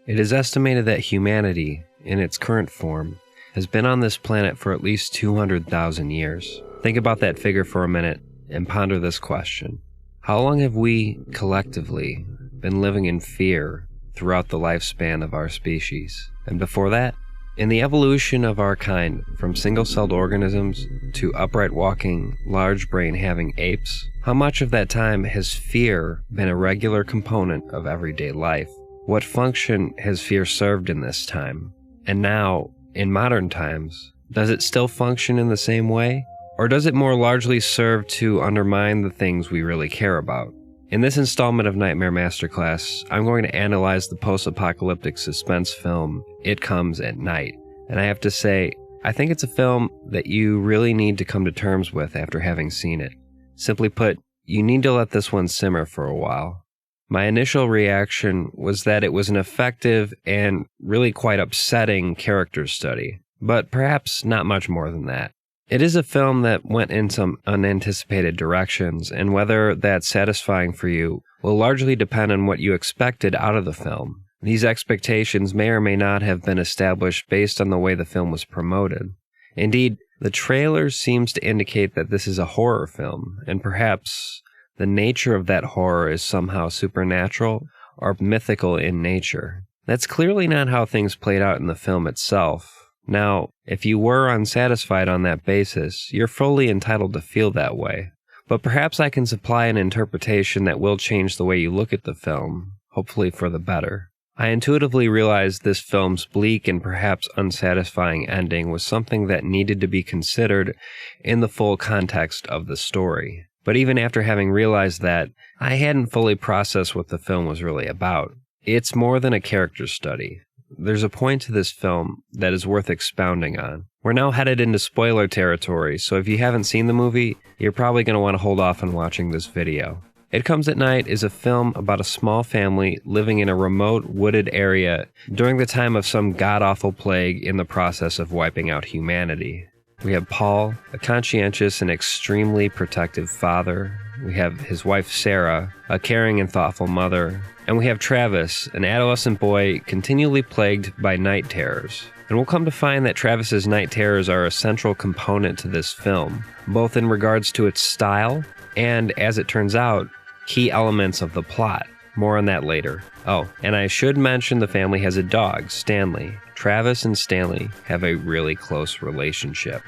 It is estimated that humanity, in its current form, has been on this planet for at least 200,000 years. Think about that figure for a minute and ponder this question. How long have we, collectively, been living in fear throughout the lifespan of our species? And before that? In the evolution of our kind, from single-celled organisms to upright walking, large brain-having apes, how much of that time has fear been a regular component of everyday life? What function has fear served in this time? And now, in modern times, does it still function in the same way? Or does it more largely serve to undermine the things we really care about? In this installment of Nightmare Masterclass, I'm going to analyze the post-apocalyptic suspense film, It Comes at Night. And I have to say, I think it's a film that you really need to come to terms with after having seen it. Simply put, you need to let this one simmer for a while. My initial reaction was that it was an effective and really quite upsetting character study, but perhaps not much more than that. It is a film that went in some unanticipated directions, and whether that's satisfying for you will largely depend on what you expected out of the film. These expectations may or may not have been established based on the way the film was promoted. Indeed, the trailer seems to indicate that this is a horror film, and perhaps the nature of that horror is somehow supernatural or mythical in nature. That's clearly not how things played out in the film itself. Now, if you were unsatisfied on that basis, you're fully entitled to feel that way. But perhaps I can supply an interpretation that will change the way you look at the film, hopefully for the better. I intuitively realized this film's bleak and perhaps unsatisfying ending was something that needed to be considered in the full context of the story. But even after having realized that, I hadn't fully processed what the film was really about. It's more than a character study. There's a point to this film that is worth expounding on. We're now headed into spoiler territory, so if you haven't seen the movie, you're probably going to want to hold off on watching this video. It Comes at Night is a film about a small family living in a remote, wooded area during the time of some god-awful plague in the process of wiping out humanity. We have Paul, a conscientious and extremely protective father. We have his wife Sarah, a caring and thoughtful mother. And we have Travis, an adolescent boy continually plagued by night terrors. And we'll come to find that Travis's night terrors are a central component to this film, both in regards to its style and, as it turns out, key elements of the plot. More on that later. Oh, and I should mention the family has a dog, Stanley. Travis and Stanley have a really close relationship.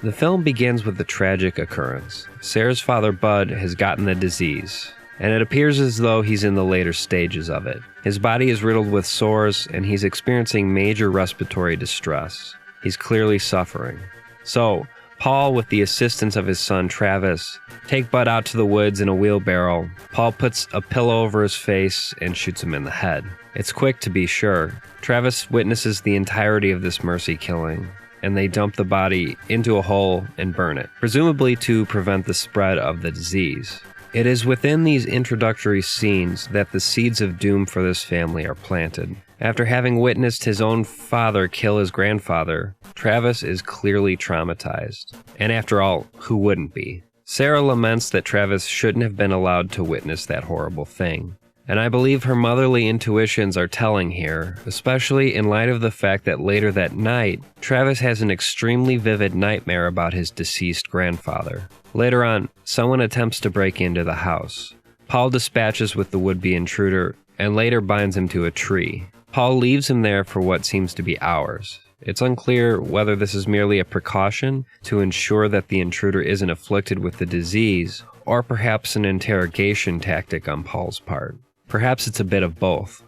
The film begins with a tragic occurrence. Sarah's father, Bud, has gotten the disease, and it appears as though he's in the later stages of it. His body is riddled with sores, and he's experiencing major respiratory distress. He's clearly suffering. So, Paul, with the assistance of his son Travis, take Bud out to the woods in a wheelbarrow. Paul puts a pillow over his face and shoots him in the head. It's quick, to be sure. Travis witnesses the entirety of this mercy killing, and they dump the body into a hole and burn it, presumably to prevent the spread of the disease. It is within these introductory scenes that the seeds of doom for this family are planted. After having witnessed his own father kill his grandfather, Travis is clearly traumatized. And after all, who wouldn't be? Sarah laments that Travis shouldn't have been allowed to witness that horrible thing. And I believe her motherly intuitions are telling here, especially in light of the fact that later that night, Travis has an extremely vivid nightmare about his deceased grandfather. Later on, someone attempts to break into the house. Paul dispatches with the would-be intruder and later binds him to a tree. Paul leaves him there for what seems to be hours. It's unclear whether this is merely a precaution to ensure that the intruder isn't afflicted with the disease, or perhaps an interrogation tactic on Paul's part. Perhaps it's a bit of both.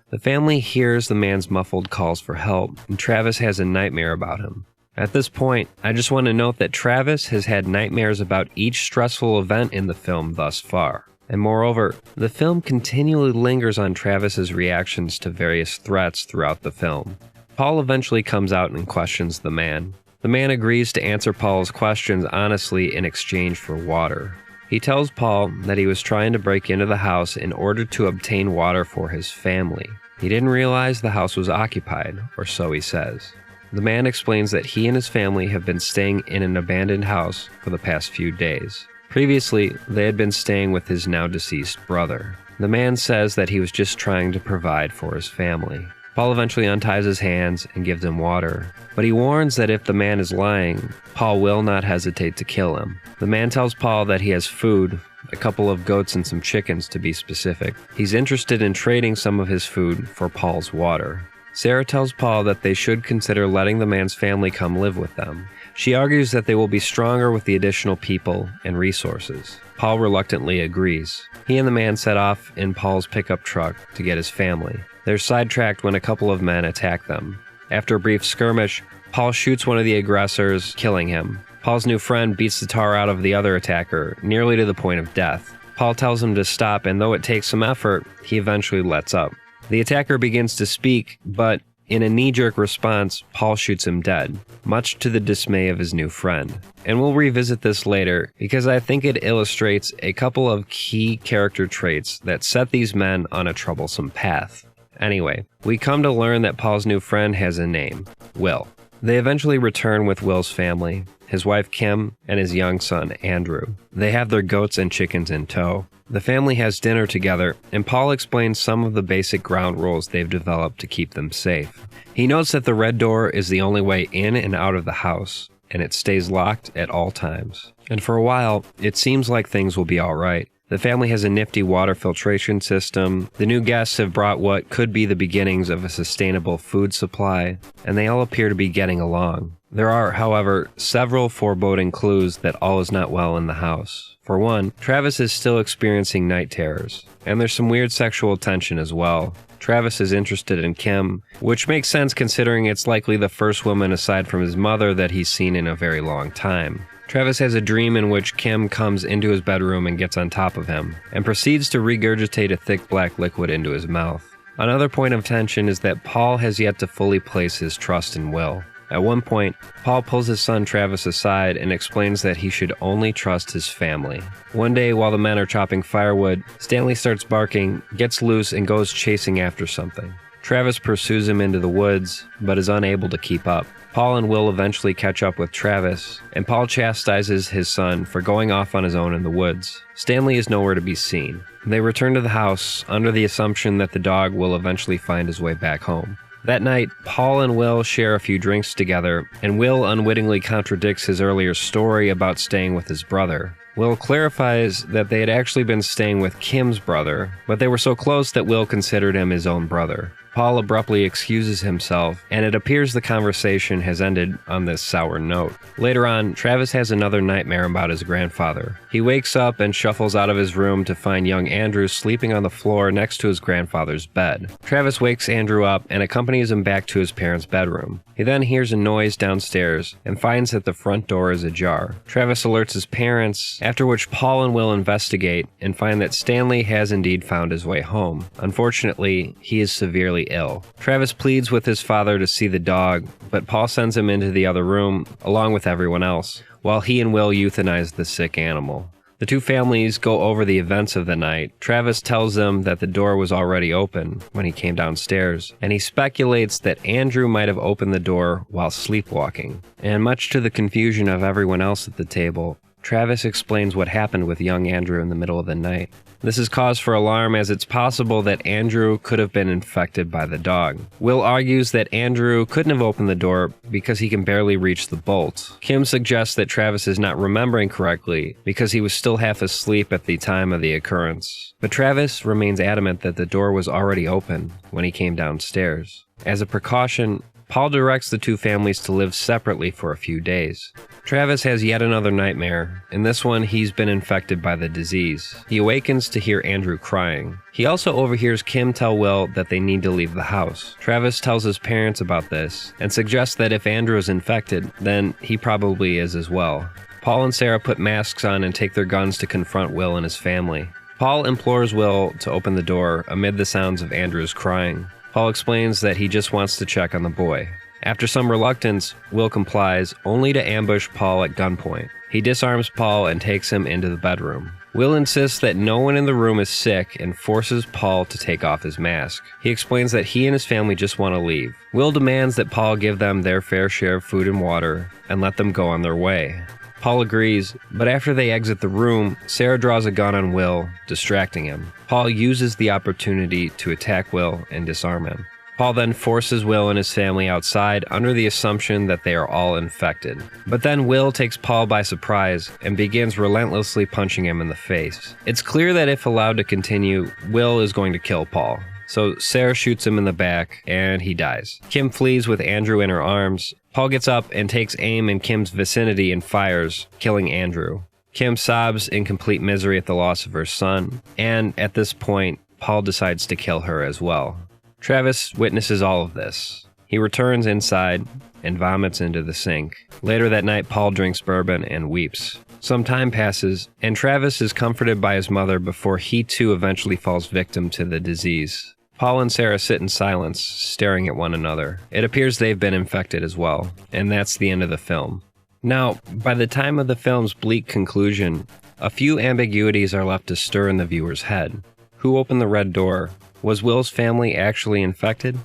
The family hears the man's muffled calls for help, and Travis has a nightmare about him. At this point, I just want to note that Travis has had nightmares about each stressful event in the film thus far. And moreover, the film continually lingers on Travis's reactions to various threats throughout the film. Paul eventually comes out and questions the man. The man agrees to answer Paul's questions honestly in exchange for water. He tells Paul that he was trying to break into the house in order to obtain water for his family. He didn't realize the house was occupied, or so he says. The man explains that he and his family have been staying in an abandoned house for the past few days. Previously, they had been staying with his now deceased brother. The man says that he was just trying to provide for his family. Paul eventually unties his hands and gives him water, but he warns that if the man is lying, Paul will not hesitate to kill him. The man tells Paul that he has food, a couple of goats and some chickens to be specific. He's interested in trading some of his food for Paul's water. Sarah tells Paul that they should consider letting the man's family come live with them. She argues that they will be stronger with the additional people and resources. Paul reluctantly agrees. He and the man set off in Paul's pickup truck to get his family. They're sidetracked when a couple of men attack them. After a brief skirmish, Paul shoots one of the aggressors, killing him. Paul's new friend beats the tar out of the other attacker, nearly to the point of death. Paul tells him to stop, and though it takes some effort, he eventually lets up. The attacker begins to speak, but in a knee-jerk response, Paul shoots him dead, much to the dismay of his new friend. And we'll revisit this later, because I think it illustrates a couple of key character traits that set these men on a troublesome path. Anyway, we come to learn that Paul's new friend has a name, Will. They eventually return with Will's family, his wife Kim, and his young son Andrew. They have their goats and chickens in tow. The family has dinner together, and Paul explains some of the basic ground rules they've developed to keep them safe. He notes that the red door is the only way in and out of the house, and it stays locked at all times. And for a while, it seems like things will be alright. The family has a nifty water filtration system, the new guests have brought what could be the beginnings of a sustainable food supply, and they all appear to be getting along. There are, however, several foreboding clues that all is not well in the house. For one, Travis is still experiencing night terrors, and there's some weird sexual tension as well. Travis is interested in Kim, which makes sense considering it's likely the first woman aside from his mother that he's seen in a very long time. Travis has a dream in which Kim comes into his bedroom and gets on top of him, and proceeds to regurgitate a thick black liquid into his mouth. Another point of tension is that Paul has yet to fully place his trust in Will. At one point, Paul pulls his son Travis aside and explains that he should only trust his family. One day, while the men are chopping firewood, Stanley starts barking, gets loose, and goes chasing after something. Travis pursues him into the woods, but is unable to keep up. Paul and Will eventually catch up with Travis, and Paul chastises his son for going off on his own in the woods. Stanley is nowhere to be seen. They return to the house under the assumption that the dog will eventually find his way back home. That night, Paul and Will share a few drinks together, and Will unwittingly contradicts his earlier story about staying with his brother. Will clarifies that they had actually been staying with Kim's brother, but they were so close that Will considered him his own brother. Paul abruptly excuses himself, and it appears the conversation has ended on this sour note. Later on, Travis has another nightmare about his grandfather. He wakes up and shuffles out of his room to find young Andrew sleeping on the floor next to his grandfather's bed. Travis wakes Andrew up and accompanies him back to his parents' bedroom. He then hears a noise downstairs and finds that the front door is ajar. Travis alerts his parents, after which Paul and Will investigate and find that Stanley has indeed found his way home. Unfortunately, he is severely ill. Travis pleads with his father to see the dog, but Paul sends him into the other room, along with everyone else, while he and Will euthanize the sick animal. The two families go over the events of the night. Travis tells them that the door was already open when he came downstairs, and he speculates that Andrew might have opened the door while sleepwalking. And much to the confusion of everyone else at the table, Travis explains what happened with young Andrew in the middle of the night. This is cause for alarm as it's possible that Andrew could have been infected by the dog. Will argues that Andrew couldn't have opened the door because he can barely reach the bolt. Kim suggests that Travis is not remembering correctly because he was still half asleep at the time of the occurrence. But Travis remains adamant that the door was already open when he came downstairs. As a precaution, Paul directs the two families to live separately for a few days. Travis has yet another nightmare. In this one, he's been infected by the disease. He awakens to hear Andrew crying. He also overhears Kim tell Will that they need to leave the house. Travis tells his parents about this and suggests that if Andrew is infected, then he probably is as well. Paul and Sarah put masks on and take their guns to confront Will and his family. Paul implores Will to open the door amid the sounds of Andrew's crying. Paul explains that he just wants to check on the boy. After some reluctance, Will complies, only to ambush Paul at gunpoint. He disarms Paul and takes him into the bedroom. Will insists that no one in the room is sick and forces Paul to take off his mask. He explains that he and his family just want to leave. Will demands that Paul give them their fair share of food and water and let them go on their way. Paul agrees, but after they exit the room, Sarah draws a gun on Will, distracting him. Paul uses the opportunity to attack Will and disarm him. Paul then forces Will and his family outside under the assumption that they are all infected. But then Will takes Paul by surprise and begins relentlessly punching him in the face. It's clear that if allowed to continue, Will is going to kill Paul. So Sarah shoots him in the back and he dies. Kim flees with Andrew in her arms. Paul gets up and takes aim in Kim's vicinity and fires, killing Andrew. Kim sobs in complete misery at the loss of her son, and at this point, Paul decides to kill her as well. Travis witnesses all of this. He returns inside and vomits into the sink. Later that night, Paul drinks bourbon and weeps. Some time passes, and Travis is comforted by his mother before he too eventually falls victim to the disease. Paul and Sarah sit in silence, staring at one another. It appears they've been infected as well, and that's the end of the film. Now, by the time of the film's bleak conclusion, a few ambiguities are left to stir in the viewer's head. Who opened the red door? Was Will's family actually infected?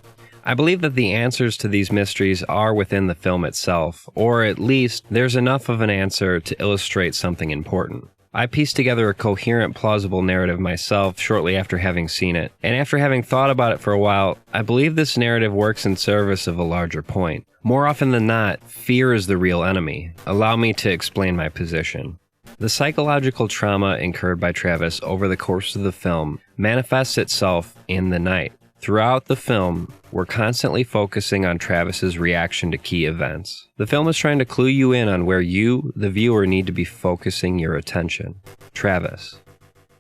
I believe that the answers to these mysteries are within the film itself, or at least there's enough of an answer to illustrate something important. I pieced together a coherent, plausible narrative myself shortly after having seen it, and after having thought about it for a while, I believe this narrative works in service of a larger point. More often than not, fear is the real enemy. Allow me to explain my position. The psychological trauma incurred by Travis over the course of the film manifests itself in the night. Throughout the film, we're constantly focusing on Travis's reaction to key events. The film is trying to clue you in on where you, the viewer, need to be focusing your attention. Travis.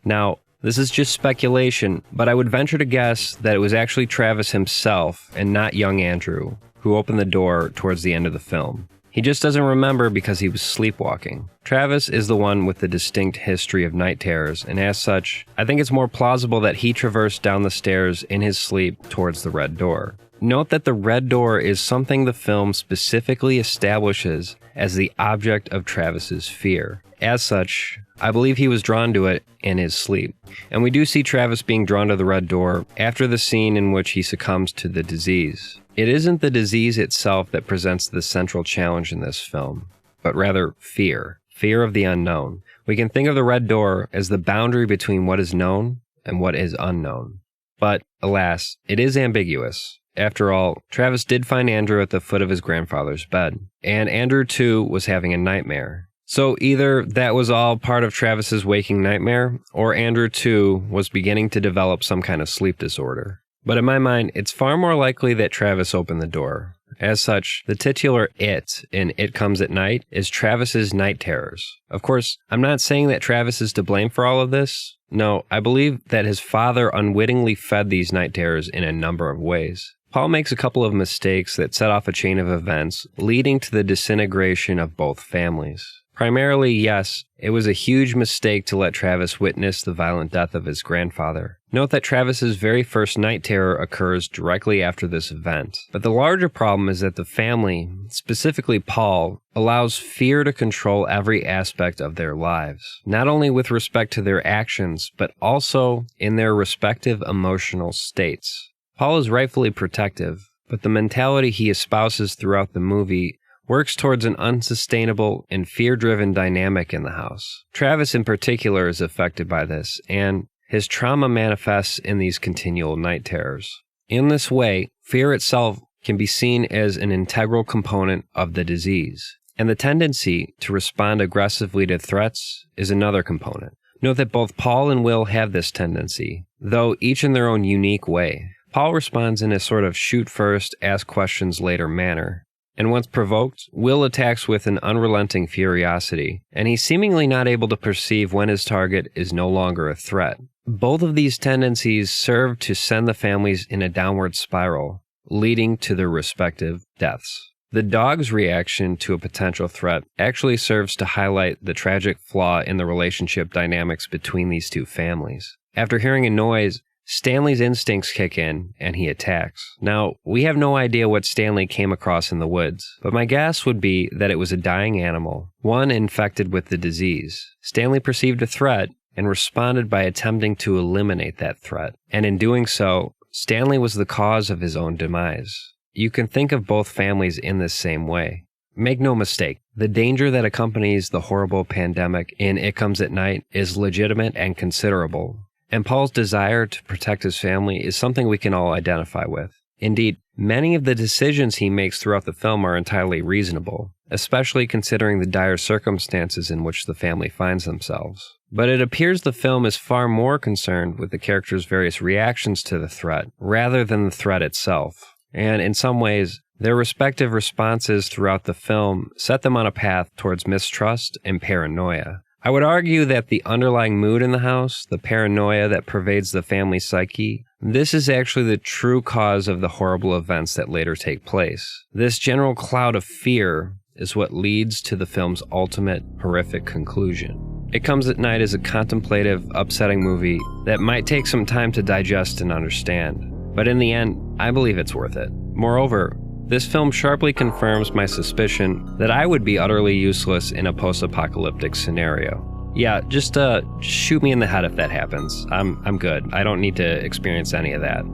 Now, this is just speculation, but I would venture to guess that it was actually Travis himself and not young Andrew who opened the door towards the end of the film. He just doesn't remember because he was sleepwalking. Travis is the one with the distinct history of night terrors, and as such, I think it's more plausible that he traversed down the stairs in his sleep towards the red door. Note that the red door is something the film specifically establishes as the object of Travis's fear. As such, I believe he was drawn to it in his sleep. And we do see Travis being drawn to the red door after the scene in which he succumbs to the disease. It isn't the disease itself that presents the central challenge in this film, but rather fear. Fear of the unknown. We can think of the red door as the boundary between what is known and what is unknown. But, alas, it is ambiguous. After all, Travis did find Andrew at the foot of his grandfather's bed, and Andrew too was having a nightmare. So either that was all part of Travis's waking nightmare, or Andrew too was beginning to develop some kind of sleep disorder. But in my mind, it's far more likely that Travis opened the door. As such, the titular "it" in It Comes at Night is Travis's night terrors. Of course, I'm not saying that Travis is to blame for all of this. No, I believe that his father unwittingly fed these night terrors in a number of ways. Paul makes a couple of mistakes that set off a chain of events, leading to the disintegration of both families. Primarily, yes, it was a huge mistake to let Travis witness the violent death of his grandfather. Note that Travis's very first night terror occurs directly after this event. But the larger problem is that the family, specifically Paul, allows fear to control every aspect of their lives, not only with respect to their actions, but also in their respective emotional states. Paul is rightfully protective, but the mentality he espouses throughout the movie works towards an unsustainable and fear-driven dynamic in the house. Travis in particular is affected by this, and his trauma manifests in these continual night terrors. In this way, fear itself can be seen as an integral component of the disease, and the tendency to respond aggressively to threats is another component. Note that both Paul and Will have this tendency, though each in their own unique way. Paul responds in a sort of shoot first, ask questions later manner. And once provoked, Will attacks with an unrelenting furiosity, and he's seemingly not able to perceive when his target is no longer a threat. Both of these tendencies serve to send the families in a downward spiral, leading to their respective deaths. The dog's reaction to a potential threat actually serves to highlight the tragic flaw in the relationship dynamics between these two families. After hearing a noise, Stanley's instincts kick in, and he attacks. Now, we have no idea what Stanley came across in the woods, but my guess would be that it was a dying animal, one infected with the disease. Stanley perceived a threat and responded by attempting to eliminate that threat, and in doing so, Stanley was the cause of his own demise. You can think of both families in this same way. Make no mistake, the danger that accompanies the horrible pandemic in It Comes at Night is legitimate and considerable. And Paul's desire to protect his family is something we can all identify with. Indeed, many of the decisions he makes throughout the film are entirely reasonable, especially considering the dire circumstances in which the family finds themselves. But it appears the film is far more concerned with the characters' various reactions to the threat, rather than the threat itself. And in some ways, their respective responses throughout the film set them on a path towards mistrust and paranoia. I would argue that the underlying mood in the house, the paranoia that pervades the family psyche, this is actually the true cause of the horrible events that later take place. This general cloud of fear is what leads to the film's ultimate horrific conclusion. It Comes at Night is a contemplative, upsetting movie that might take some time to digest and understand, but in the end, I believe it's worth it. Moreover, this film sharply confirms my suspicion that I would be utterly useless in a post-apocalyptic scenario. Yeah, just shoot me in the head if that happens. I'm good. I don't need to experience any of that.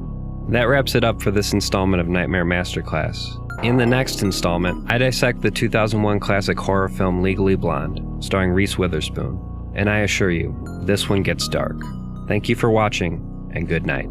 That wraps it up for this installment of Nightmare Masterclass. In the next installment, I dissect the 2001 classic horror film Legally Blonde, starring Reese Witherspoon. And I assure you, this one gets dark. Thank you for watching, and good night.